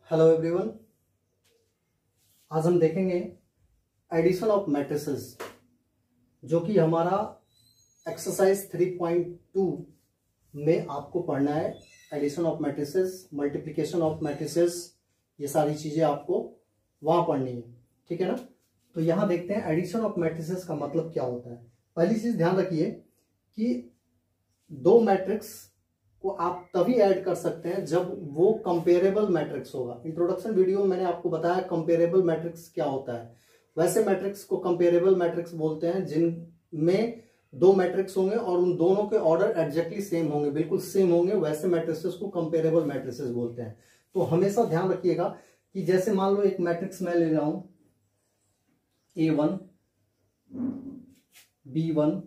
Hello everyone. आज हम देखेंगे एडिशन ऑफ मैट्रिसेस, जो कि हमारा एक्सरसाइज 3.2 में आपको पढ़ना है। Addition of matrices, multiplication of matrices, ये सारी चीजें आपको वहां पढ़नी है, ठीक है ना। तो यहां देखते हैं एडिशन ऑफ मैट्रिसेस का मतलब क्या होता है। पहली चीज ध्यान रखिए कि दो मैट्रिक्स को आप तभी ऐड कर सकते हैं जब वो कंपेरेबल मैट्रिक्स होगा। इंट्रोडक्शन वीडियो में मैंने आपको बताया कंपेरेबल मैट्रिक्स क्या होता है। वैसे मैट्रिक्स को कंपेरेबल मैट्रिक्स बोलते हैं जिनमें दो मैट्रिक्स होंगे और उन दोनों के ऑर्डर एग्जैक्टली सेम होंगे, बिल्कुल सेम होंगे, वैसे मैट्रिसेस को कंपेरेबल मैट्रिसेस बोलते हैं। तो हमेशा ध्यान रखिएगा कि जैसे मान लो एक मैट्रिक्स मैं ले रहा हूं A1, B1,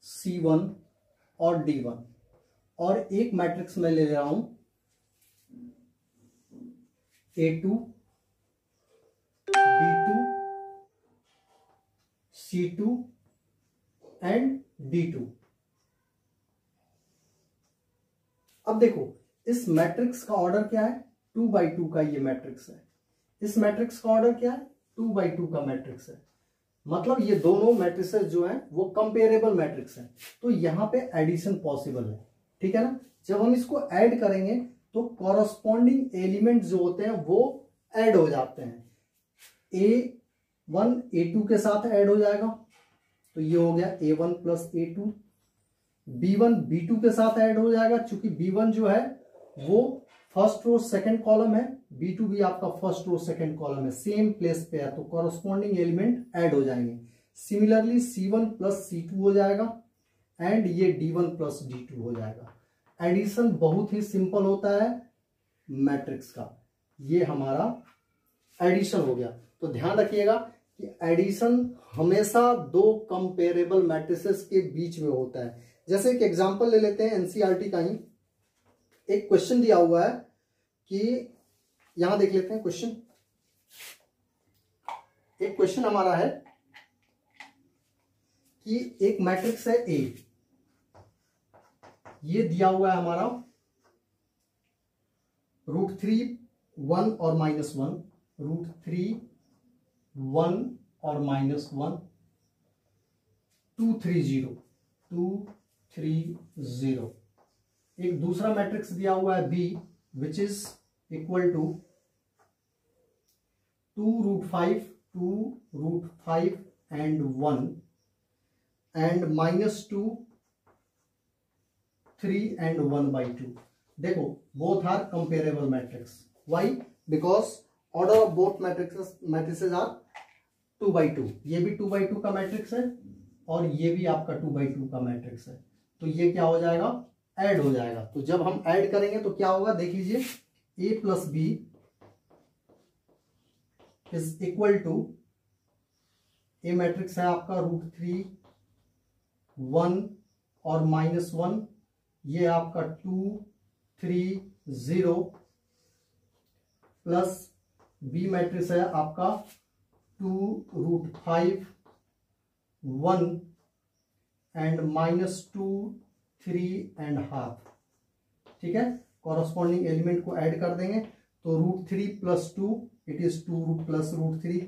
C1 और D1, और एक मैट्रिक्स में ले रहा हूं A2, B2, C2 and D2। अब देखो इस मैट्रिक्स का ऑर्डर क्या है, 2x2 का ये मैट्रिक्स है। इस मैट्रिक्स का ऑर्डर क्या है, 2x2 का मैट्रिक्स है। मतलब ये दोनों मैट्रिसेस जो हैं वो कंपेरेबल मैट्रिक्स हैं। तो यहां पे एडिशन पॉसिबल है, ठीक है ना। जब हम इसको ऐड करेंगे तो कॉरस्पॉन्डिंग एलिमेंट जो होते हैं वो ऐड हो जाते हैं। A1 A2 के साथ ऐड हो जाएगा, तो ये हो गया A1 plus A2। B1 B2 के साथ ऐड हो जाएगा, चूंकि B1 जो है वो फर्स्ट रो सेकंड कॉलम है, B2 भी आपका फर्स्ट रो सेकंड कॉलम है, सेम प्लेस पे है, तो कॉरस्पॉन्डिंग एलिमेंट ऐड हो जाएंगे। सिमिलरली C1 प्लस C2 हो जाएगा एंड ये D1 प्लस D2 हो जाएगा। एडिशन बहुत ही सिंपल होता है मैट्रिक्स का। ये हमारा एडिशन हो गया। तो ध्यान रखिएगा कि एडिशन हमेशा दो कंपेरेबल मैट्रिसेस के बीच में होता है। जैसे एक एग्जांपल ले लेते हैं एनसीईआरटी का ही। एक क्वेश्चन दिया हुआ है कि यहां देख लेते हैं क्वेश्चन। एक क्वेश्चन हमारा है कि एक मैट्रिक्स है ए, ये दिया हुआ है हमारा √3 1 और -1, √3 1 और -1 2 3 0 2 3 0। एक दूसरा मैट्रिक्स दिया हुआ है B which is equal to 2√5 2√5 and 1 and -2 3 and 1/2। देखो both are comparable matrix. Why? Because order of both matrices are 2/2। ये भी 2/2 का मैट्रिक्स है और ये भी आपका 2/2 का मैट्रिक्स है। तो ये क्या हो जाएगा, ऐड हो जाएगा। तो जब हम ऐड करेंगे तो क्या होगा, देख लीजिए, A plus B is equal to, A matrix है आपका √3 1 और -1, ये आपका 2 3 0 प्लस बी मैट्रिक्स है आपका 2√5 1 एंड -2 3 एंड हाफ। ठीक है, कॉरस्पॉन्डिंग एलिमेंट को ऐड कर देंगे तो √3 प्लस 2 इट इज 2 प्लस √3।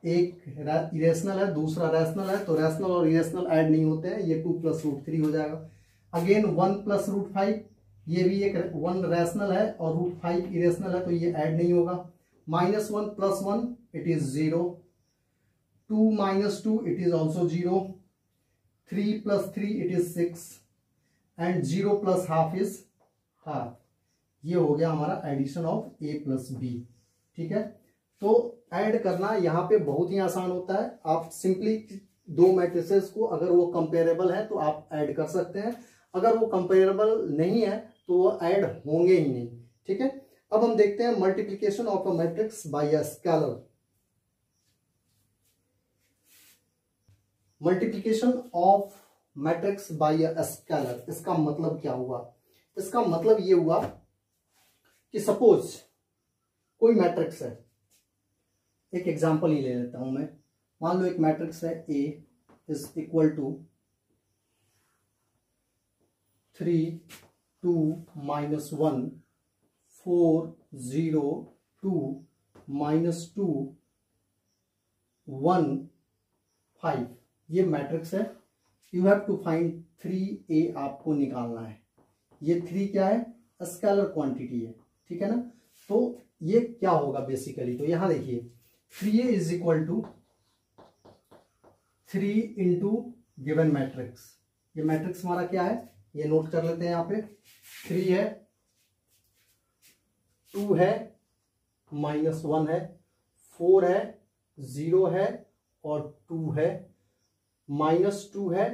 एक इरेशनल है दूसरा रैशनल है, तो रैशनल और इरेशनल ऐड नहीं होते हैं, ये 2 प्लस √3 हो जाएगा। अगेन 1 प्लस √5, ये भी एक 1 रैशनल है और √5 इरेशनल है, तो ये ऐड नहीं होगा। -1 प्लस 1 it is 0, 2 - 2 it is also 0, 3 plus 3 it is 6 and 0 plus half is half. ये हो गया हमारा addition of A plus B. ठीक है, तो ऐड करना यहाँ पे बहुत ही आसान होता है। आप सिंपली दो मैट्रिसेस को अगर वो कंपेरेबल है तो आप ऐड कर सकते हैं, अगर वो कंपेरेबल नहीं है तो वो ऐड होंगे ही नहीं। ठीक है, अब हम देखते हैं multiplication of a matrix by a scalar. Multiplication of matrix by a scalar, इसका मतलब क्या हुआ? इसका मतलब ये हुआ कि सपोज कोई मैट्रिक्स है, एक एग्जांपल ही ले लेता हूं मैं। मान लो एक मैट्रिक्स है A इज इक्वल टू 3 2 -1 4 0 2 -2 1 5 ये मैट्रिक्स है। You have to find 3a आपको निकालना है। ये 3 क्या है? स्केलर क्वांटिटी है, ठीक है ना। तो ये क्या होगा बेसिकली, तो यहां देखिए 3a is equal to 3 into given matrix. ये मैट्रिक्स हमारा क्या है, ये नोट कर लेते हैं। यहां पे 3 है, 2 है, -1 है, 4 है, 0 है और 2 है, -2 है,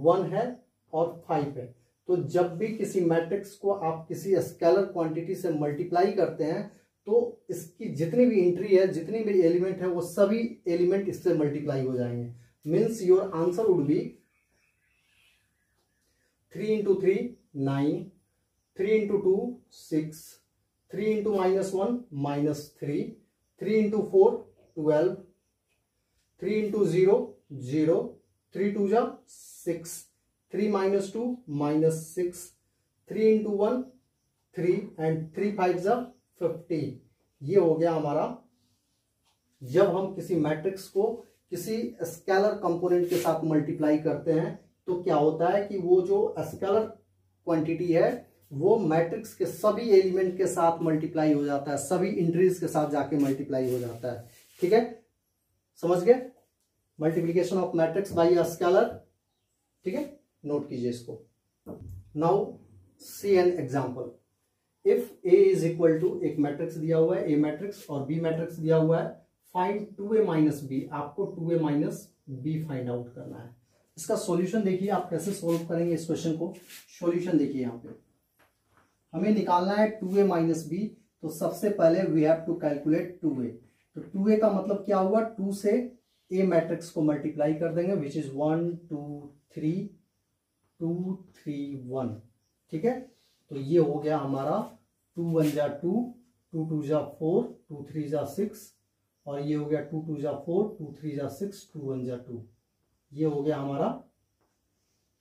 1 है और 5 है। तो जब भी किसी मैट्रिक्स को आप किसी स्केलर क्वांटिटी से मल्टीप्लाई करते हैं तो इसकी जितनी भी एंट्री है, जितनी भी एलिमेंट है, वो सभी एलिमेंट इससे मल्टीप्लाई हो जाएंगे। Means your answer would be 3 into 3 9, 3 into 2 6, 3 into -1 -3, 3 into 4 12, 3 into 0 0, 3 2 जा 6, 3 -2 -6, 3 इंटू 1 3 एंड 3 5 जा 50। ये हो गया हमारा। जब हम किसी मैट्रिक्स को किसी स्केलर कंपोनेंट के साथ मल्टीप्लाई करते हैं तो क्या होता है कि वो जो स्केलर क्वांटिटी है वो मैट्रिक्स के सभी एलिमेंट के साथ मल्टीप्लाई हो जाता है, सभी इंट्रीज के साथ जाके मल्टीप्लाई हो जाता है। ठीक है, समझ गए? Multiplication of matrix by a scalar. ठीक है, नोट कीजिए इसको। Now see an example. If A is equal to, एक मैट्रिक्स दिया हुआ है, ए मैट्रिक्स और बी मैट्रिक्स दिया हुआ है। Find 2a minus B. आपको 2a minus B find out करना है। इसका सॉल्यूशन देखिए आप कैसे सोल्व करेंगे इस क्वेश्चन को। सॉल्यूशन देखिए, यहाँ पे हमें निकालना है 2a माइनस बी। तो सबसे पहले we have to calculate 2a। तो 2a का मतलब क्या हुआ, 2 से a मैट्रिक्स को मल्टीप्लाई कर देंगे, विच इज 1 2 3 2 3 1। ठीक है, तो ये हो गया हमारा 2 1 जा 2, 2 2 जा 4, 2 3 जा 6 और ये हो गया 2 2 जा 4, 2 3 जा 6, 2 1 जा 2। ये हो गया हमारा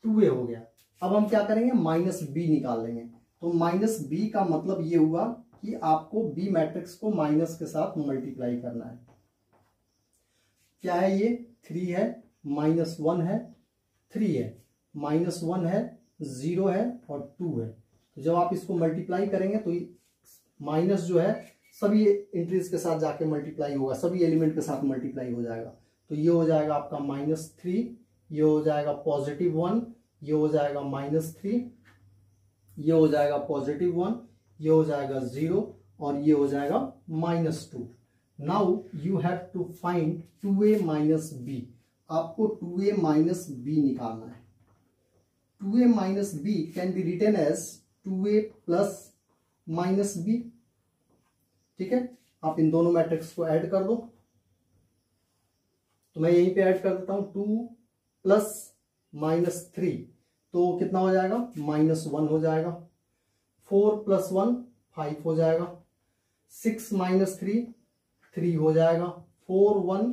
2a हो गया। अब हम क्या करेंगे, माइनस बी निकाल लेंगे। तो माइनस बी का मतलब ये हुआ कि आपको बी मैट्रिक्स को माइनस के साथ मल्टीप्लाई करना है। क्या है ये, 3 है, -1 है, 3 है, -1 है, 0 है और 2 है। तो जब आप इसको मल्टीप्लाई करेंगे तो माइनस जो है सभी एंट्रीज के साथ जाके मल्टीप्लाई होगा, सभी एलिमेंट के साथ मल्टीप्लाई हो जाएगा। तो ये हो जाएगा आपका -3, ये हो जाएगा +1, ये हो जाएगा -3, ये हो जाएगा +1, ये हो जाएगा 0 और ये हो जाएगा -2। Now you have to find 2a minus B. आपको 2a माइनस बी निकालना है। 2a minus B can be written as 2a plus minus B. ठीक है, आप इन दोनों मैट्रिक्स को ऐड कर दो। तो मैं यहीं पे ऐड कर देता हूं, 2 + -3 तो कितना हो जाएगा, -1 हो जाएगा। 4 + 1 5 हो जाएगा। 6 - 3 3 हो जाएगा। 4 1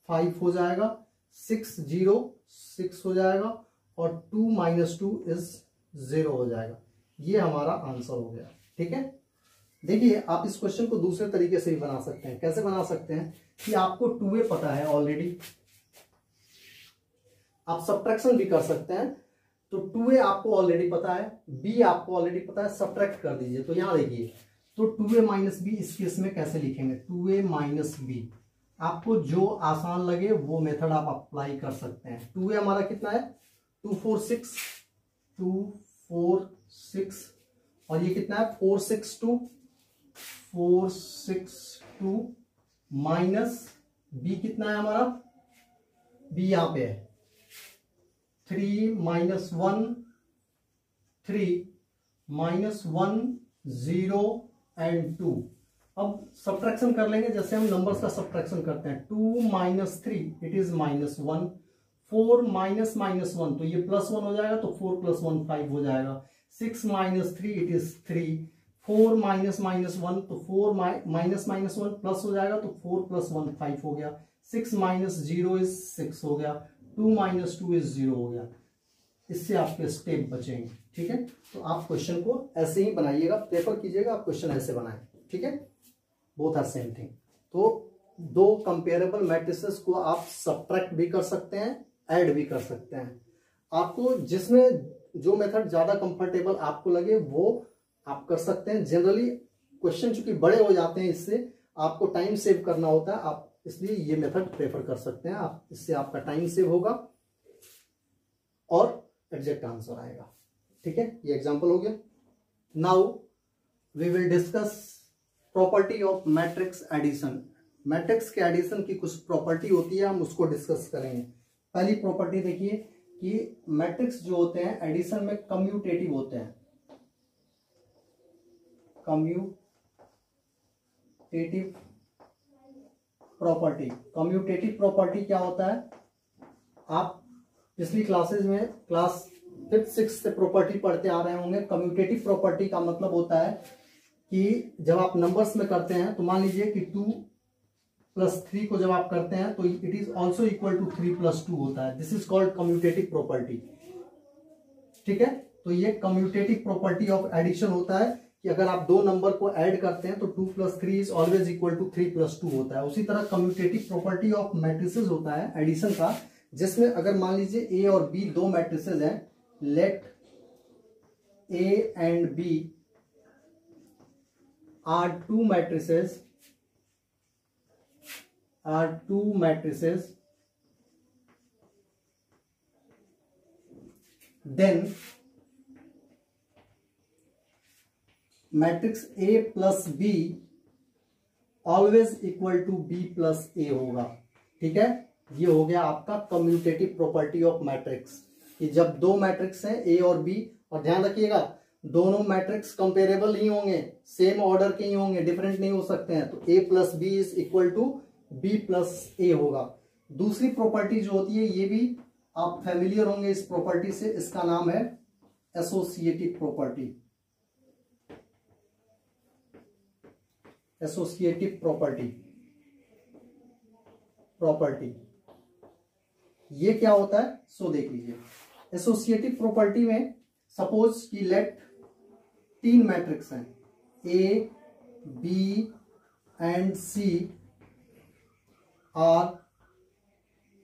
5 हो जाएगा। 6 0 6 हो जाएगा और 2 - 2 इज 0 हो जाएगा। ये हमारा आंसर हो गया। ठीक है, देखिए आप इस क्वेश्चन को दूसरे तरीके से भी बना सकते हैं। कैसे बना सकते हैं कि आपको 2a पता है ऑलरेडी, आप सब्ट्रैक्शन भी कर सकते हैं। तो 2a आपको ऑलरेडी पता है, b आपको ऑलरेडी पता है, सब्ट्रैक्ट कर दीजिए। तो यहां देखिए, तो 2a माइनस बी इस केस में कैसे लिखेंगे, 2a माइनस बी। आपको जो आसान लगे वो मेथड आप अप्लाई कर सकते हैं। 2a हमारा कितना है, 2 4 6 2 4 6 और ये कितना है, 4 6 2 4 6 2 माइनस बी कितना है हमारा, बी यहां पे है 3 - 1 3 -1 0 एंड 2। अब सब्ट्रैक्शन कर लेंगे जैसे हम नंबर्स का सब्ट्रैक्शन करते हैं। 2 - 3 इट इज -1, 4 -1 तो ये +1 हो जाएगा, तो 4 + 1 5 हो जाएगा। 6 - 3 इट इज 3, 4 -1 तो 4 -1 प्लस हो जाएगा, तो 4 + 1 5 हो गया। 6 - 0 इज 6 हो गया। 2 - 2 इज 0 हो गया। इससे आपके स्टेप बचेंगे। ठीक है, तो आप क्वेश्चन को ऐसे ही बनाइएगा, प्रेफर कीजिएगा आप क्वेश्चन ऐसे बनाएं, ठीक है, बोथ आर सेम थिंग। तो दो कंपेरेबल मैट्रिसेस को आप सब्ट्रैक्ट भी कर सकते हैं, ऐड भी कर सकते हैं। आपको जिसमें जो मेथड ज्यादा कंफर्टेबल आपको लगे वो आप कर सकते हैं। जनरली क्वेश्चन चूंकि बड़े हो जाते हैं, इससे आपको टाइम सेव करना होता है, आप इसलिए ये मेथड प्रेफर कर सकते हैं। आप इससे आपका टाइम सेव होगा और एग्जैक्ट आंसर आएगा, ठीक है। ये एग्जांपल हो गया। Now we will discuss property of matrix addition. Matrix के एडिशन की कुछ प्रॉपर्टी होती है, हम उसको डिस्कस करेंगे। पहली प्रॉपर्टी देखिए कि मैट्रिक्स जो होते हैं एडिशन में कम्यूटेटिव होते हैं। कम्यूटेटिव प्रॉपर्टी, कम्यूटेटिव प्रॉपर्टी क्या होता है? आप पिछली क्लासेज में क्लास 5th 6th से प्रॉपर्टी पढ़ते आ रहे होंगे। कम्यूटेटिव प्रॉपर्टी का मतलब होता है कि जब आप नंबर्स में करते हैं तो मान लीजिए कि 2 + 3 को जब आप करते हैं तो it is also equal to 3 + 2 होता है। This is called commutative property, ठीक है। तो ये कम्यूटेटिव प्रॉपर्टी ऑफ एडिशन होता है कि अगर आप दो नंबर को ऐड करते हैं तो 2 + 3 इज ऑलवेज इक्वल टू 3 + 2 होता है। उसी तरह कम्यूटेटिव प्रॉपर्टी ऑफ मैट्रिसेस होता है एडिशन का, जिसमें अगर मान लीजिए ए और बी दो मैट्रिसेस हैं, let A and B are two matrices, then matrix A plus B always equal to B plus A होगा, ठीक है। ये हो गया आपका कम्यूटेटिव प्रॉपर्टी ऑफ मैट्रिक्स कि जब दो मैट्रिक्स हैं A और B, और ध्यान रखिएगा दोनों मैट्रिक्स कंपेरेबल ही होंगे, सेम ऑर्डर के ही होंगे, डिफरेंट नहीं हो सकते हैं, तो A + B is equal to B + A होगा। दूसरी प्रॉपर्टी जो होती है, ये भी आप फैमिलियर होंगे इस प्रॉपर्टी से, इसका नाम है एसोसिएटिव प्रॉपर्टी। एसोसिएटिव प्रॉपर्टी ये क्या होता है? सो देख लीजिए, एसोसिएटिव प्रॉपर्टी में सपोज कि लेट 3 मैट्रिक्स हैं, A, B and C are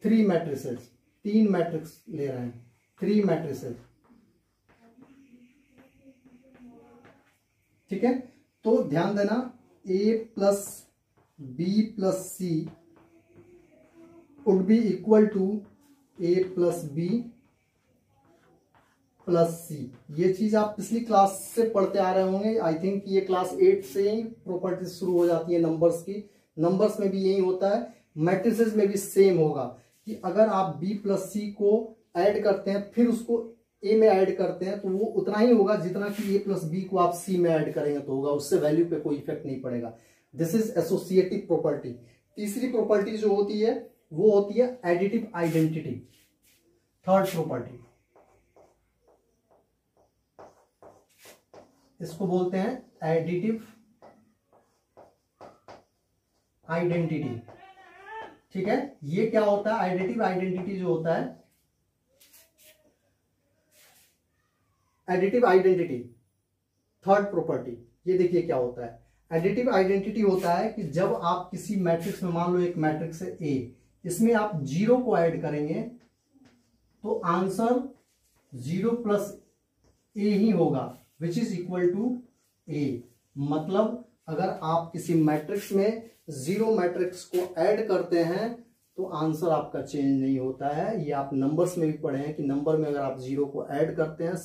3 matrices. 3 matrix ले रहे हैं, 3 मैट्रिसेस, ठीक है। तो ध्यान देना, A + B + C would be equal to A + B + C। ये चीज आप पिछली क्लास से पढ़ते आ रहे होंगे। आई थिंक ये क्लास 8 से ही प्रॉपर्टी शुरू हो जाती है नंबर्स की। नंबर्स में भी यही होता है, मैट्रिसेस में भी सेम होगा कि अगर आप B + C को ऐड करते हैं फिर उसको A में ऐड करते हैं तो वो उतना ही होगा जितना कि A + B को आप C में ऐड करेंगे तो होगा, उससे वैल्यू पे कोई इफेक्ट नहीं पड़ेगा। This is associative property. तीसरी प्रॉपर्टी जो होती है वो होती है एडिटिव आइडेंटिटी। थर्ड प्रॉपर्टी, इसको बोलते हैं एडिटिव आइडेंटिटी, ठीक है। ये क्या होता है? एडिटिव आइडेंटिटी जो होता है, एडिटिव आइडेंटिटी थर्ड प्रॉपर्टी, ये देखिए क्या होता है। एडिटिव आइडेंटिटी होता है कि जब आप किसी मैट्रिक्स में, मान लो एक मैट्रिक्स है A, इसमें आप 0 को ऐड करेंगे तो आंसर 0 + A ही होगा, which is equal to A। मतलब अगर आप किसी मैट्रिक्स में 0 मैट्रिक्स को ऐड करते हैं तो आंसर आपका चेंज नहीं होता है। ये आप नंबर्स में भी पढ़े हैं कि नंबर में अगर आप 0 को ऐड करते हैं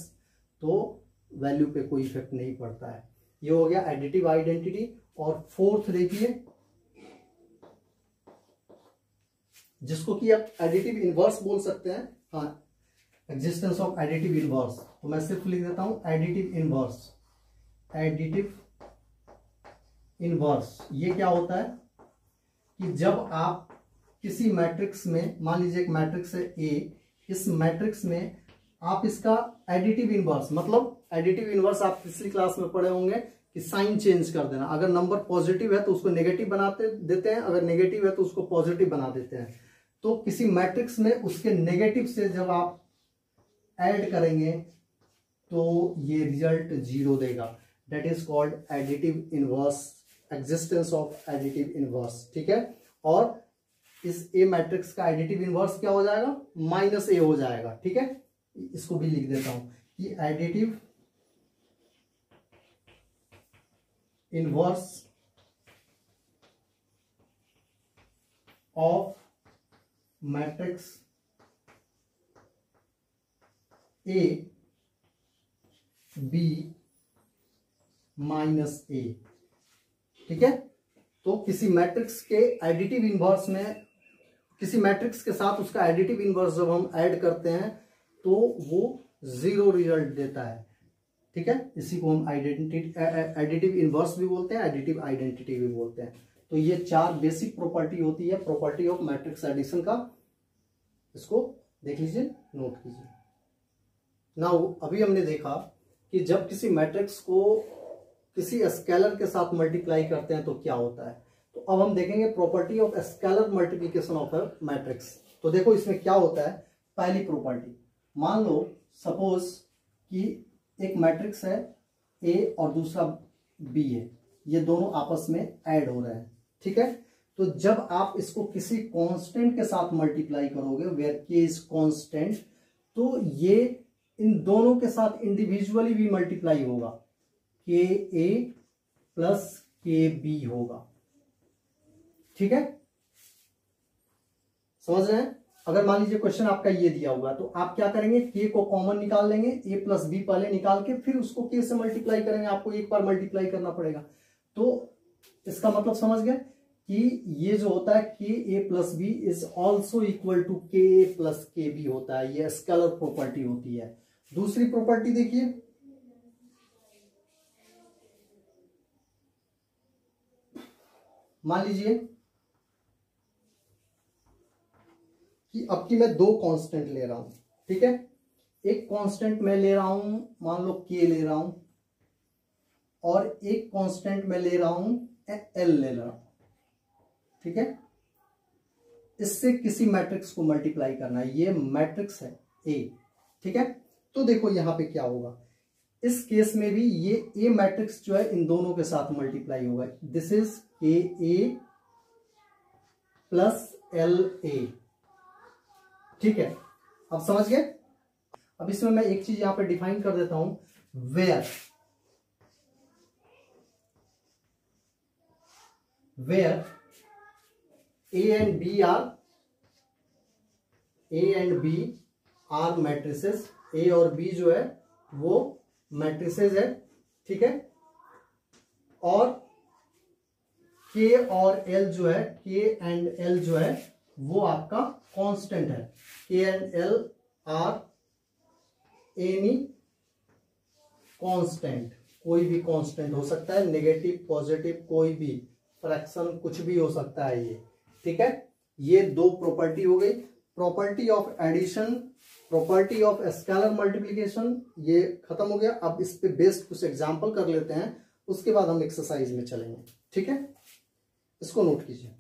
तो वैल्यू पे कोई इफेक्ट नहीं पड़ता है। ये हो गया एडिटिव आइडेंटिटी। और फोर्थ देखिए, जिसको कि आप एडिटिव इनवर्स बोल सकते हैं। हाँ, एग्जिस्टेंस ऑफ एडिटिव इनवर्स, तो मैं सिर्फ लिख देता हूं एडिटिव इनवर्स। एडिटिव इनवर्स ये क्या होता है कि जब आप किसी मैट्रिक्स में, मान लीजिए एक मैट्रिक्स है A, इस मैट्रिक्स में आप इसका एडिटिव इनवर्स, मतलब एडिटिव इनवर्स आप पिछली क्लास में पढ़े होंगे कि साइन चेंज कर देना। अगर नंबर पॉजिटिव है तो उसको नेगेटिव बनाते देते हैं, अगर नेगेटिव है तो उसको पॉजिटिव बना देते हैं। तो किसी मैट्रिक्स में उसके नेगेटिव से जब आप ऐड करेंगे तो ये रिजल्ट 0 देगा। That is called additive inverse, existence of additive inverse. ठीक है, और इस ए मैट्रिक्स का एडिटिव इनवर्स क्या हो जाएगा, -a हो जाएगा। ठीक है, इसको भी लिख देता हूं कि additive inverse of matrix A be -a। ठीक है, तो किसी मैट्रिक्स के एडिटिव इनवर्स में, किसी मैट्रिक्स के साथ उसका एडिटिव इनवर्स जब हम ऐड करते हैं तो वो 0 रिजल्ट देता है। ठीक है, इसी को हम एडिटिव इनवर्स भी बोलते हैं, एडिटिव आइडेंटिटी भी बोलते हैं। तो ये 4 बेसिक प्रॉपर्टी होती है प्रॉपर्टी ऑफ मैट्रिक्स एडिशन का। इसको देख लीजिए, नोट कीजिए। नाउ अभी हमने देखा कि जब किसी मैट्रिक्स को किसी स्केलर के साथ मल्टीप्लाई करते हैं तो क्या होता है। तो अब हम देखेंगे property of scalar multiplication of a matrix. तो देखो इसमें क्या होता है। पहली प्रॉपर्टी, मान लो सपोज कि एक मैट्रिक्स है ए और दूसरा बी है, ये दोनों आपस में ऐड हो रहे हैं। ठीक है, तो जब आप इसको किसी कांस्टेंट के साथ मल्टीप्लाई करोगे, वेयर के इज कांस्टेंट, तो ये इन दोनों के साथ इंडिविजुअली भी मल्टीप्लाई होगा, के ए प्लस के बी होगा। ठीक है, समझ रहे हैं। अगर मान लीजिए क्वेश्चन आपका ये दिया हुआ तो आप क्या करेंगे, के को कॉमन निकाल लेंगे, ए प्लस बी पहले निकाल के फिर उसको के से मल्टीप्लाई करेंगे। आपको एक बार मल्टीप्लाई करना पड़ेगा। तो इसका मतलब समझ गए कि ये जो होता है K A plus B is also equal to K A plus के बी होता है। ये स्केलर प्रॉपर्टी होती है। दूसरी प्रॉपर्टी देखिए, मान लीजिए कि अब की मैं 2 कांस्टेंट ले रहा हूं। ठीक है, एक कांस्टेंट मैं ले रहा हूं, मान लो के ले रहा हूं, और एक कांस्टेंट मैं ले रहा हूं एल ले रहा हूं। ठीक है, इससे किसी मैट्रिक्स को मल्टीप्लाई करना है। ये मैट्रिक्स है ए। ठीक है, तो देखो यहां पे क्या होगा। इस केस में भी ये ए मैट्रिक्स जो है इन दोनों के साथ मल्टीप्लाई होगा। दिस इज के ए प्लस एल ए। ठीक है, अब समझ गए। अब इसमें मैं एक चीज यहां पे डिफाइन कर देता हूं, where A and B are matrices. A और बी जो है वो मैट्रिसेस है। ठीक है, और के और एल जो है, के एंड एल जो है वो आपका कांस्टेंट है। के and L R any constant, कोई भी कांस्टेंट हो सकता है, नेगेटिव पॉजिटिव कोई भी, फ्रैक्शन कुछ भी हो सकता है ये। ठीक है, ये 2 प्रॉपर्टी हो गई, property of addition, property of scalar multiplication. ये खत्म हो गया। अब इस पे बेस्ड कुछ एग्जांपल कर लेते हैं, उसके बाद हम एक्सरसाइज में चलेंगे। ठीक है, इसको नोट कीजिए।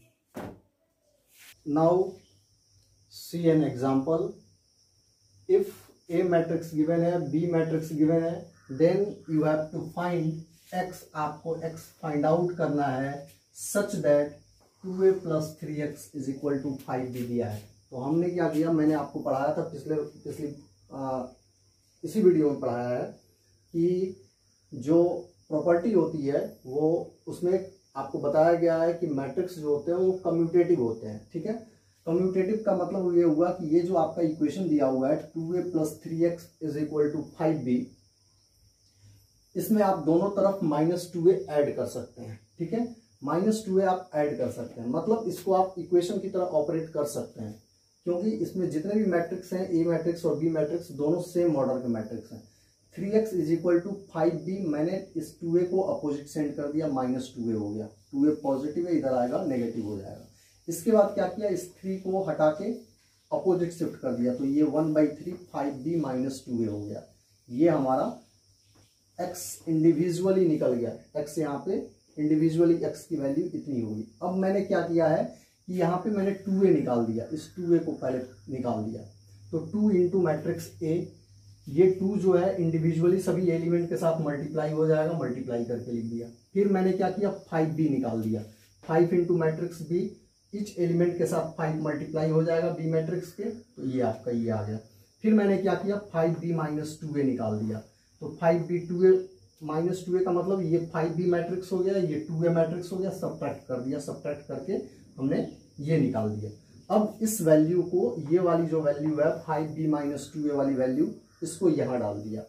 Now see an example. If A matrix given है, बी मैट्रिक्स गिवन है, then you have to find X. आपको एक्स फाइंड आउट करना है such that 2a plus 3x is equal to 5 भी दिया है। तो हमने क्या किया, मैंने आपको पढ़ाया था पिछली इसी वीडियो में पढ़ाया है कि जो प्रॉपर्टी होती है वो उसमें आपको बताया गया है कि मैट्रिक्स जो होते हैं वो कम्यूटेटिव होते हैं। ठीक है, कम्यूटेटिव का मतलब ये हुआ कि ये जो आपका इक्वेशन दिया हुआ है 2a plus 3x is equal to 5b, इसमें आप दोनों तरफ -2a ऐड कर सकते हैं। ठीक है, -2a आप ऐड कर सकते हैं, मतलब इसको आप इक्वेशन की तरह ऑपरेट कर सकते हैं, क्योंकि इसमें जितने भी मैट्रिक्स हैं, ए मैट्रिक्स और बी मैट्रिक्स दोनों सेम ऑर्डर के मैट्रिक्स हैं। 3x is equal to 5b, मैंने इस 2a को अपोजिट सेंड कर दिया, -2a हो गया। 2a पॉजिटिव है, इधर आएगा नेगेटिव हो जाएगा। इसके बाद क्या किया, इस 3 को हटा के अपोजिट शिफ्ट कर दिया, तो ये 1/3 5b -2a हो गया। ये हमारा x इंडिविजुअली निकल गया। x यहाँ पे इंडिविजुअली x की वैल्यू इतनी होगी। अब मैंने क्या किया है कि यहाँ पे मैंने 2a निकाल दिया, इस 2a को पहले निकाल दिया। तो 2 इंटू मैट्रिक्स ए ये 2 जो है इंडिविजुअली सभी एलिमेंट के साथ मल्टीप्लाई हो जाएगा, मल्टीप्लाई करके लिख दिया। फिर मैंने क्या किया, 5b निकाल दिया। 5 into matrix b, etch element के साथ 5 मल्टीप्लाई हो जाएगा बी मैट्रिक्स के, तो ये आपका ये आ गया। फिर मैंने क्या किया, 5b माइनस 2a निकाल दिया। तो 5b 2a माइनस 2a का मतलब ये 5b मैट्रिक्स हो गया, ये 2a मैट्रिक्स हो गया, सब्ट्रैक्ट कर दिया। सब्ट्रैक्ट करके हमने ये निकाल दिया। अब इस वैल्यू को, ये वाली जो वैल्यू है 5b माइनस 2a वाली वैल्यू, इसको यहां डाल दिया।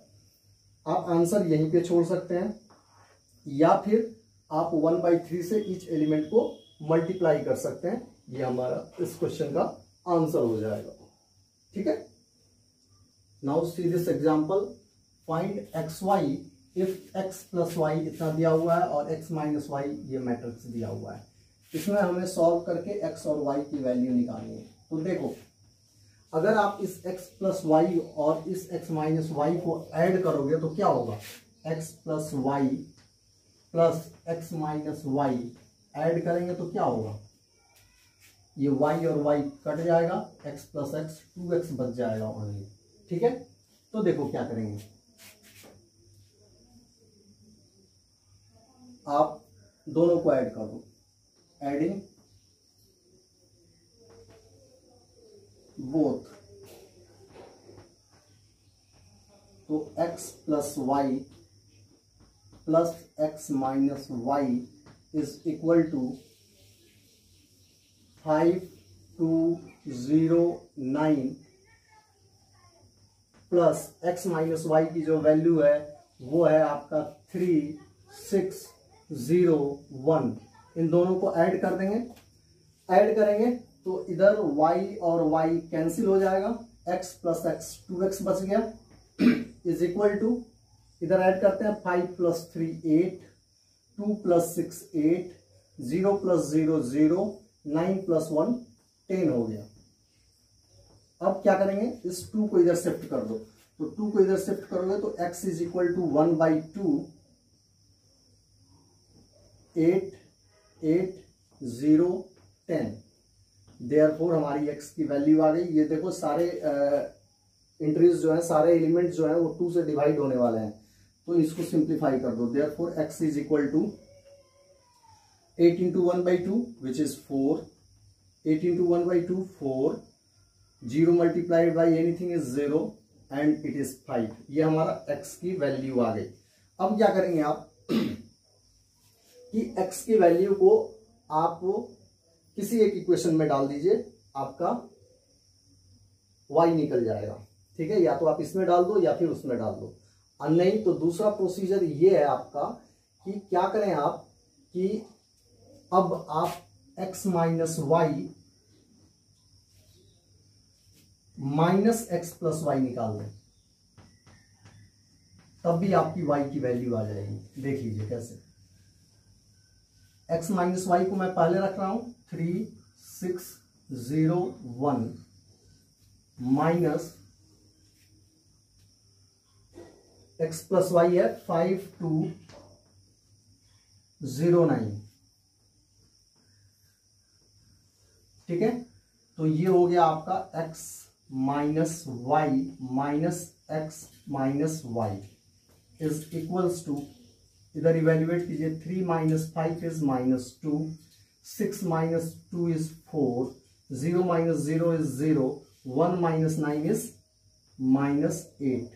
आप आंसर यहीं पे छोड़ सकते हैं, या फिर आप 1/3 से ईच एलिमेंट को मल्टीप्लाई कर सकते हैं। ये हमारा इस क्वेश्चन का आंसर हो जाएगा। ठीक है, now see this example, find xy इफ x प्लस वाई इतना दिया हुआ है और x माइनस वाई ये मैट्रिक्स दिया हुआ है। इसमें हमें सॉल्व करके x और y की वैल्यू निकालनी है। तो देखो, अगर आप इस x प्लस वाई और इस x माइनस वाई को ऐड करोगे तो क्या होगा, x plus Y plus x minus Y add करेंगे तो क्या होगा, ये y और y कट जाएगा, x प्लस x 2x बच जाएगा ओनली। ठीक है, तो देखो क्या करेंगे, आप दोनों को ऐड कर दो, एडिंग बोथ, तो x plus Y plus x minus Y is equal to 5209 plus x minus Y की जो वैल्यू है वो है आपका 3601। इन दोनों को ऐड कर देंगे, ऐड करेंगे तो इधर y और y कैंसिल हो जाएगा, x प्लस x 2x बच गया, इज इक्वल टू, इधर ऐड करते हैं 5 प्लस 3 8, 2 प्लस 6 8, 0 प्लस 0 0, 9 प्लस 1 10 हो गया। अब क्या करेंगे, इस 2 को इधर शिफ्ट कर दो, तो 2 को इधर शिफ्ट करोगे तो x is equal to 1/2 8 8 0 10। Therefore हमारी x की वैल्यू आ गई। ये देखो सारे इंट्रीज जो है, सारे एलिमेंट्स जो है वो 2 से डिवाइड होने वाले हैं, तो इसको सिंप्लीफाई कर दो। Therefore x is equal to 8 into 1/2 which is 4, 8 into 1/2 4, 0 multiplied by anything is 0 and it is 5। ये हमारा x की वैल्यू आ गई। अब क्या करेंगे आप कि x की वैल्यू को आप किसी एक इक्वेशन में डाल दीजिए, आपका y निकल जाएगा। ठीक है, या तो आप इसमें डाल दो या फिर उसमें डाल दो, और नहीं तो दूसरा प्रोसीजर ये है आपका कि क्या करें आप कि अब आप x minus Y minus X plus Y निकाल दें, तब भी आपकी y की वैल्यू आ जाएगी। देख लीजिए कैसे, x माइनस वाई को मैं पहले रख रहा हूं 3601 माइनस x प्लस वाई है 5209। ठीक है, तो ये हो गया आपका x minus Y minus X minus Y is equals to, इधर इवेल्युएट कीजिए, 3 minus 5 is minus 2, 6 minus 2 is 4, 0 minus 0 is 0, 1 minus 9 is minus 8।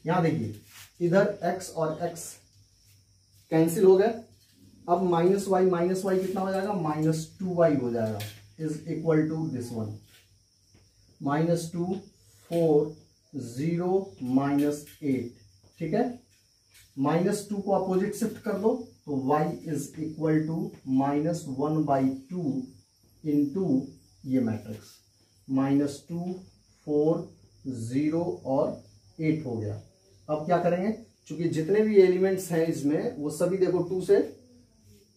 यहां देखिए इधर x और x कैंसिल हो गए। अब माइनस वाई कितना हो जाएगा, माइनस 2y हो जाएगा, is equal to this one, minus 2 4 0 minus 8। ठीक है, माइनस 2 को अपोजिट शिफ्ट कर दो तो y is equal to minus 1/2 into ये मैट्रिक्स, माइनस 2 4 0 और 8 हो गया। अब क्या करेंगे, क्योंकि जितने भी एलिमेंट्स हैं इसमें वो सभी देखो 2 से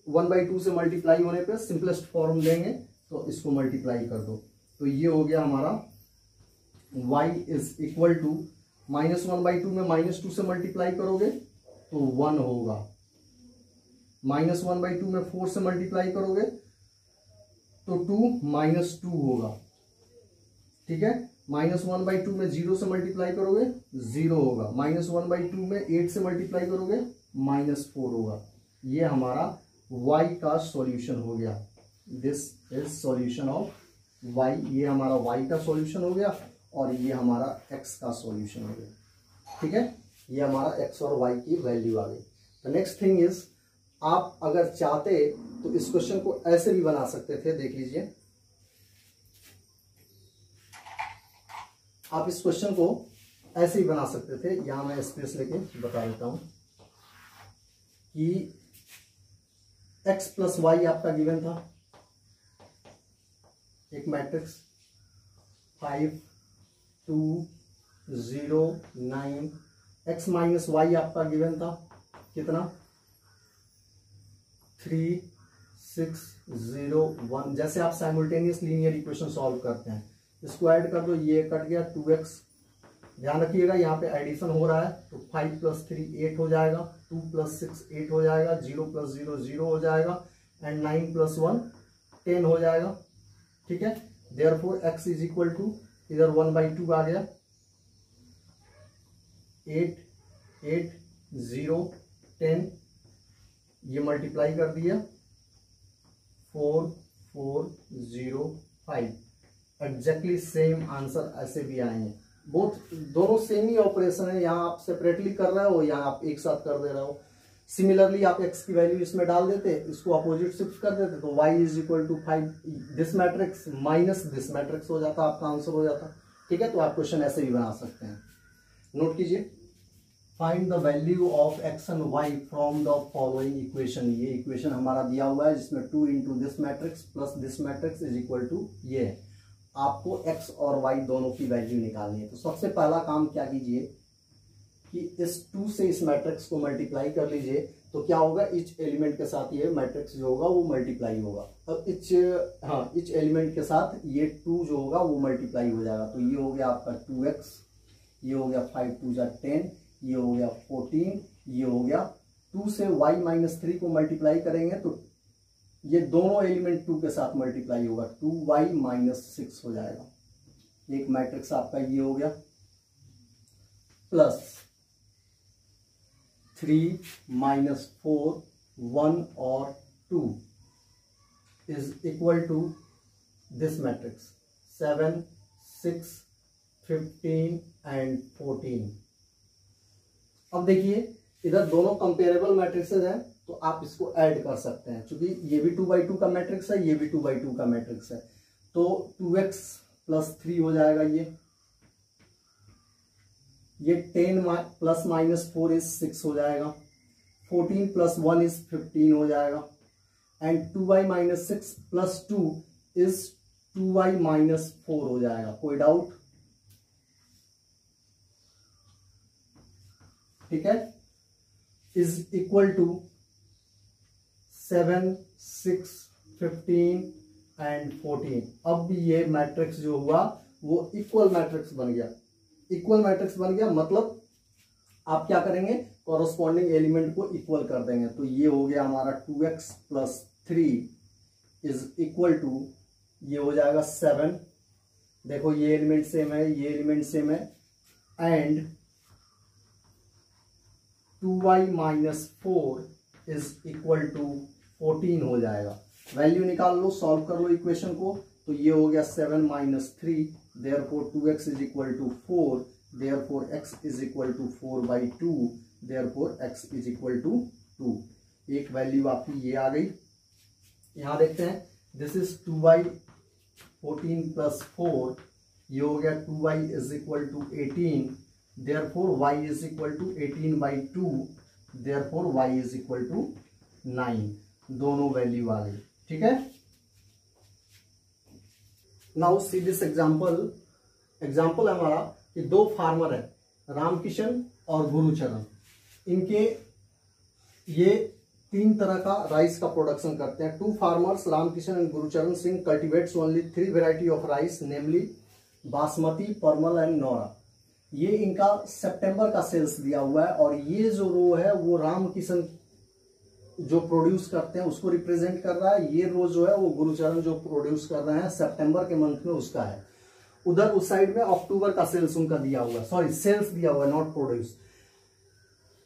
1/2 से मल्टीप्लाई होने पे सिंपलेस्ट फॉर्म देंगे, तो इसको मल्टीप्लाई कर दो। तो ये हो गया हमारा y is equal to minus 1/2 में माइनस 2 से मल्टीप्लाई करोगे तो 1 होगा, माइनस 1/2 में 4 से मल्टीप्लाई करोगे तो 2 माइनस 2 होगा। ठीक है, -1/2 में 0 से मल्टीप्लाई करोगे 0 होगा, -1/2 में 8 से मल्टीप्लाई करोगे -4 होगा। ये हमारा y का सॉल्यूशन हो गया। This is solution of y। ये हमारा y का सॉल्यूशन हो गया और ये हमारा x का सॉल्यूशन हो गया। ठीक है, ये हमारा x और y की वैल्यू आ गई। द नेक्स्ट थिंग इज, आप अगर चाहते तो इस क्वेश्चन को ऐसे भी बना सकते थे। देख लीजिए, आप इस क्वेश्चन को ऐसे ही बना सकते थे। यहां मैं स्पेस लेके बता देता हूं कि x प्लस वाई आपका गिवन था, एक मैट्रिक्स 5 2 0 9। x माइनस वाई आपका गिवन था कितना, 3 6 0 1। जैसे आप साइमल्टेनियस लीनियर इक्वेशन सॉल्व करते हैं, इसको ऐड कर दो, ये कट गया 2x। ध्यान रखिएगा यहाँ पे एडिशन हो रहा है, तो 5 + 3 8 हो जाएगा, 2 + 6 8 हो जाएगा, 0 + 0 0 हो जाएगा, एंड 9 + 1 10 हो जाएगा। ठीक है, therefore x is equal to, इधर 1/2 आ गया, 8 8 0 10, ये मल्टीप्लाई कर दिया 4 4 0 5। एग्जैक्टली सेम आंसर ऐसे भी आए हैं, दोनों सेम ही ऑपरेशन है। यहाँ आप सेपरेटली कर रहे हो, यहाँ आप एक साथ कर दे रहे हो। सिमिलरली आप x की वैल्यू इसमें डाल देते, इसको अपोजिट शिफ्ट कर देते, तो y is equal to 5 this matrix minus this matrix हो जाता, आपका आंसर हो जाता। ठीक है, तो आप क्वेश्चन ऐसे भी बना सकते हैं। नोट कीजिए, find the value of x and y from the following equation. ये इक्वेशन हमारा दिया हुआ है जिसमें 2 × this matrix plus this matrix is equal to ये। आपको x और y दोनों की वैल्यू निकालनी है। तो सबसे पहला काम क्या कीजिए कि इस 2 से इस मैट्रिक्स को मल्टीप्लाई कर लीजिए, तो क्या होगा, इच एलिमेंट के साथ ये मैट्रिक्स जो होगा वो मल्टीप्लाई होगा। अब इच एलिमेंट के साथ ये 2 जो होगा वो मल्टीप्लाई हो जाएगा। तो ये हो गया आपका 2x, ये हो गया 5 × 2 = 10, ये हो गया 14, ये हो गया 2 से y - 3 को मल्टीप्लाई करेंगे तो ये दोनों एलिमेंट 2 के साथ मल्टीप्लाई होगा, 2y - 6 हो जाएगा। एक मैट्रिक्स आपका ये हो गया, प्लस 3 - 4 1 और 2 is equal to this matrix 7 6 15 and 14। अब देखिए, इधर दोनों कंपेरेबल मैट्रिक्सेस हैं, तो आप इसको ऐड कर सकते हैं। क्योंकि ये भी 2/2 का मैट्रिक्स है, ये भी 2/2 का मैट्रिक्स है, तो 2x + 3 हो जाएगा। ये 10 ± 4 इज 6 हो जाएगा, 14 + 1 इज 15 हो जाएगा, एंड 2y - 6 + 2 इज 2y - 4 हो जाएगा। कोई डाउट? ठीक है, इज इक्वल टू 7 6 15 एंड 14। अब ये मैट्रिक्स जो हुआ वो इक्वल मैट्रिक्स बन गया। इक्वल मैट्रिक्स बन गया मतलब आप क्या करेंगे, कॉरस्पॉन्डिंग एलिमेंट को इक्वल कर देंगे। तो ये हो गया हमारा 2x + 3 इज इक्वल टू, ये हो जाएगा 7। देखो ये एलिमेंट सेम है, ये एलिमेंट सेम है, and 2y - 4 is equal to 14 हो जाएगा। वैल्यू निकाल लो, सॉल्व कर लो इक्वेशन को। तो ये हो गया 7 - 3, therefore 2x is equal to 4, therefore x is equal to 4/2, therefore x is equal to 2। एक वैल्यू आपकी ये आ गई। यहां देखते हैं, दिस इज 2y 14 + 4, ये हो गया 2y is equal to 18, therefore y is equal to 18/2, therefore y is equal to 9। दोनों वैल्यू आ गई। ठीक है, now see this example. Example हमारा कि 2 फार्मर है, रामकिशन और गुरुचरण। इनके ये 3 तरह का राइस का प्रोडक्शन करते हैं। 2 farmers Ramkishan and Gurucharan Singh cultivates only 3 variety of rice, namely basmati, Parmal and Naura. ये इनका सितंबर का सेल्स दिया हुआ है, और ये जो रो है वो रामकिशन जो प्रोड्यूस करते हैं उसको रिप्रेजेंट कर रहा है। ये रो जो है वो गुरुचरण जो प्रोड्यूस कर रहे हैं सितंबर के मंथ में उसका है। उधर उस साइड में अक्टूबर का सेल्स उनका दिया हुआ है, सॉरी सेल्स दिया हुआ है, नॉट प्रोड्यूस,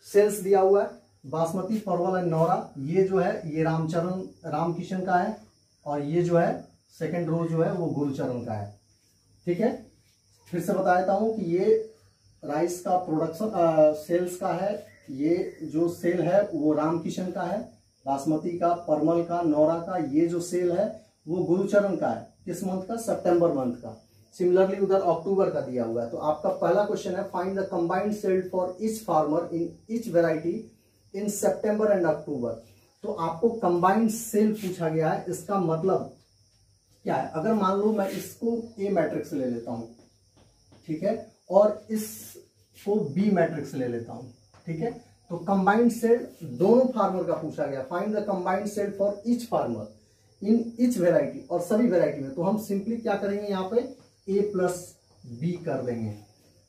सेल्स दिया हुआ है। बासमती, परवल एंड नौरा, ये जो है ये रामकिशन का है, और ये जो है सेकंड रो जो है वो गुरुचरण का है। ठीक है, फिर से बता देता हूं कि ये राइस का प्रोडक्शन सेल्स का है, ये जो सेल है वो रामकिशन का है, बासमती का, परमल का, नौरा का, ये जो सेल है वो गुरुचरण का है। किस मंथ का? सितंबर मंथ का। सिमिलरली उधर अक्टूबर का दिया हुआ है। तो आपका पहला क्वेश्चन है find the combined sale for each farmer in each variety in September and October. तो आपको कंबाइंड सेल पूछा गया है, इसका मतलब क्या है? अगर मान लो मैं इसको ए मैट्रिक्स ले लेता हूं, ठीक है, और इसको बी मैट्रिक्स ले लेता हूं, ठीक है, तो कंबाइंड सेल दोनों फार्मर का पूछा गया। Find the combined sale for each farmer in each variety, और सभी वेराइटी में। तो हम सिंपली क्या करेंगे, यहाँ पे ए प्लस बी कर देंगे।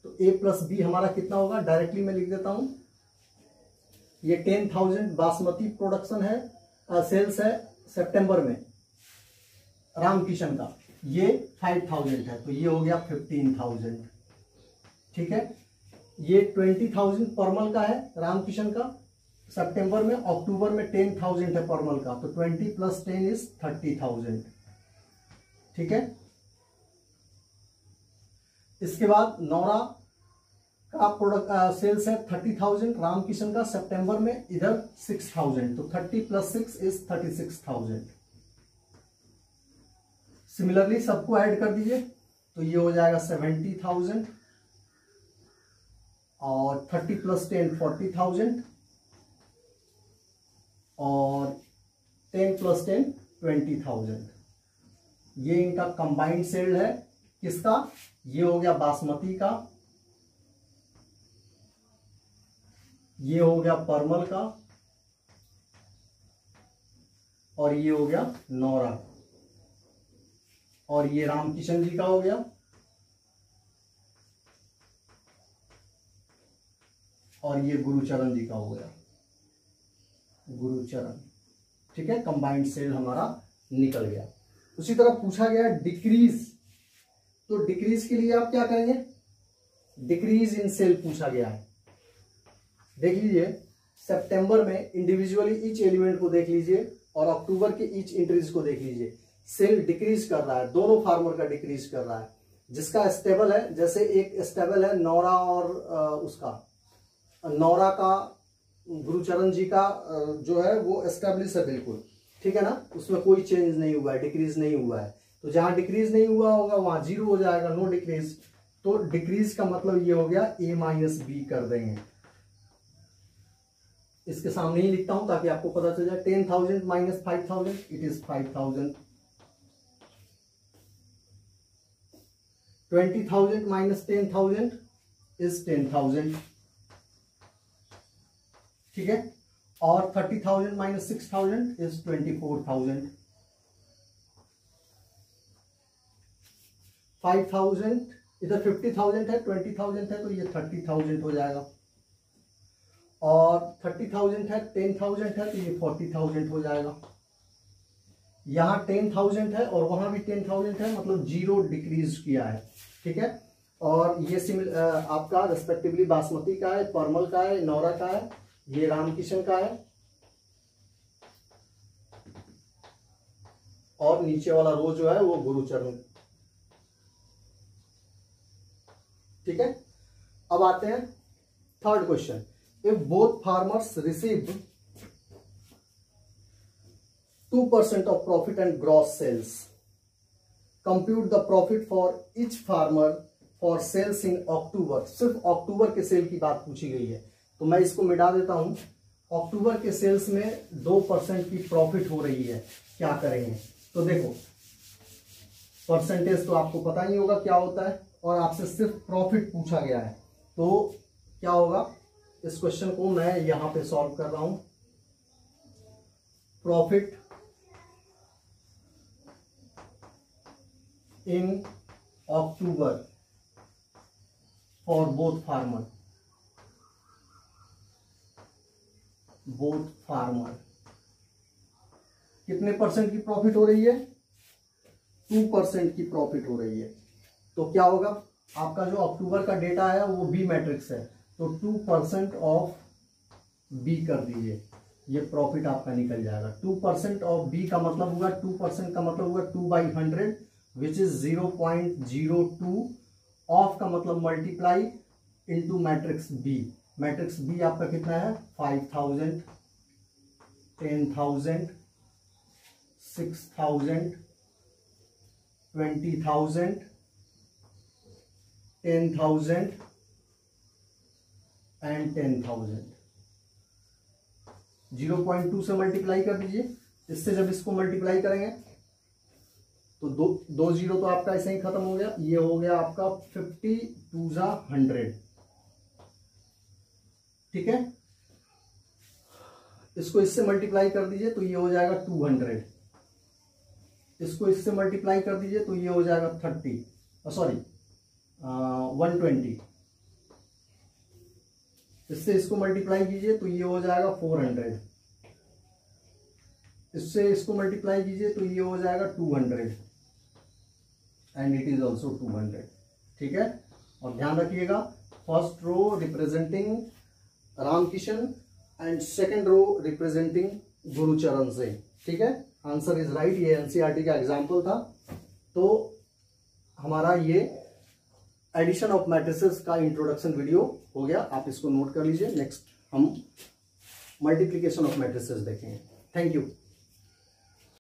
तो ए प्लस बी हमारा कितना होगा? डायरेक्टली मैं लिख देता हूं, ये 10,000 बासमती प्रोडक्शन है, सेल्स है सितंबर में रामकिशन का, ये 5,000 है, तो ये हो गया 15,000। ठीक है, ये 20,000 परमल का है रामकिशन का सितंबर में, अक्टूबर में 10,000 है परमल का, तो 20 + 10 इज 30,000। ठीक है, इसके बाद नौरा का प्रोडक्ट सेल्स है 30,000 रामकिशन का सितंबर में, इधर 6,000, तो 30 + 6 इज 36,000। सिमिलरली सबको ऐड कर दीजिए, तो ये हो जाएगा 70,000, और 30 + 10 40,000, और 10 + 10 20,000। ये इनका कंबाइंड सेल है। किसका? ये हो गया बासमती का, ये हो गया परमल का, और ये हो गया नौरा, और ये रामकिशन जी का हो गया, और ये गुरुचरण जी का हो गया, गुरुचरण। ठीक है, कंबाइंड सेल हमारा निकल गया। उसी तरह पूछा गया डिक्रीज, तो डिक्रीज के लिए आप क्या करेंगे? डिक्रीज इन सेल पूछा गया है। देख लीजिए, सितंबर में इंडिविजुअली ईच एलिमेंट को देख लीजिए, और अक्टूबर के ईच एंट्रीज को देख लीजिए, सेल डिक्रीज कर रहा है, दोनों फार्मर का डिक्रीज कर रहा है। जिसका स्टेबल है, जैसे एक स्टेबल है नौरा और उसका, नौरा का गुरुचरण जी का जो है वो एस्टेब्लिश है बिल्कुल, ठीक है ना, उसमें कोई चेंज नहीं हुआ है, डिक्रीज नहीं हुआ है। तो जहां डिक्रीज नहीं हुआ होगा वहां 0 हो जाएगा, नो डिक्रीज। तो डिक्रीज का मतलब ये हो गया A - B कर देंगे। इसके सामने ही लिखता हूं ताकि आपको पता चल जाए। 10,000 - 5,000 इट इज 5,000। 20,000 - 10,000 इज 10,000। ठीक है, और 30,000 - 6,000 इज 24,000। 5,000 इधर 50,000 है, 20,000 है, तो ये 30,000 हो जाएगा, और 30,000 है, 10,000 है, तो ये 40,000 हो जाएगा। यहां 10,000 है और वहां भी 10,000 है, मतलब 0 डिक्रीज किया है। ठीक है, और ये आपका रेस्पेक्टिवली बासमती का है, परमल का है, नौरा का है, ये रामकिशन का है, और नीचे वाला रो जो है वो गुरुचरण। ठीक है, अब आते हैं third question. If both farmers receive 2% of profit and gross sales, compute the profit for each farmer for sales in October. सिर्फ अक्टूबर के सेल की बात पूछी गई है, तो मैं इसको मिटा देता हूं। अक्टूबर के सेल्स में 2% की प्रॉफिट हो रही है, क्या करेंगे? तो देखो, परसेंटेज तो आपको पता ही होगा क्या होता है, और आपसे सिर्फ प्रॉफिट पूछा गया है, तो क्या होगा? इस क्वेश्चन को मैं यहां पे सॉल्व कर रहा हूं। Profit in October for both farmer, कितने % की प्रॉफिट हो रही है? 2% की प्रॉफिट हो रही है। तो क्या होगा, आपका जो अक्टूबर का डेटा है वो बी मैट्रिक्स है, तो 2% ऑफ बी कर दीजिए, ये प्रॉफिट आपका निकल जाएगा। 2% ऑफ बी का मतलब होगा, 2% का मतलब होगा 2/100 विच इज 0.02। ऑफ का मतलब multiply into matrix B. Matrix B आपका कितना है, 5000, 10,000, 6,000, 20,000, 10,000 एंड 10,000। 0.2 से मल्टीप्लाई कर दीजिए। इससे जब इसको मल्टीप्लाई करेंगे तो दो जीरो तो आपका ऐसे ही खत्म हो गया। ये हो गया आपका 50 2 जा 100, ठीक है। इसको इससे मल्टीप्लाई कर दीजिए तो ये हो जाएगा 200। इसको इससे मल्टीप्लाई कर दीजिए तो ये हो जाएगा 120। इससे इसको मल्टीप्लाई कीजिए तो ये हो जाएगा 400। इससे इसको मल्टीप्लाई कीजिए तो ये हो जाएगा 200 एंड इट इज ऑल्सो 200, ठीक है। और ध्यान रखिएगा, first row representing Ramkishan and second row representing Gurucharan Singh, ठीक है। Answer is right. ये एनसीईआरटी का एग्जाम्पल था। तो हमारा ये एडिशन ऑफ मैट्रिसेस का इंट्रोडक्शन वीडियो हो गया, आप इसको नोट कर लीजिए। नेक्स्ट हम मल्टीप्लिकेशन ऑफ मैट्रिसेस देखेंगे। Thank you.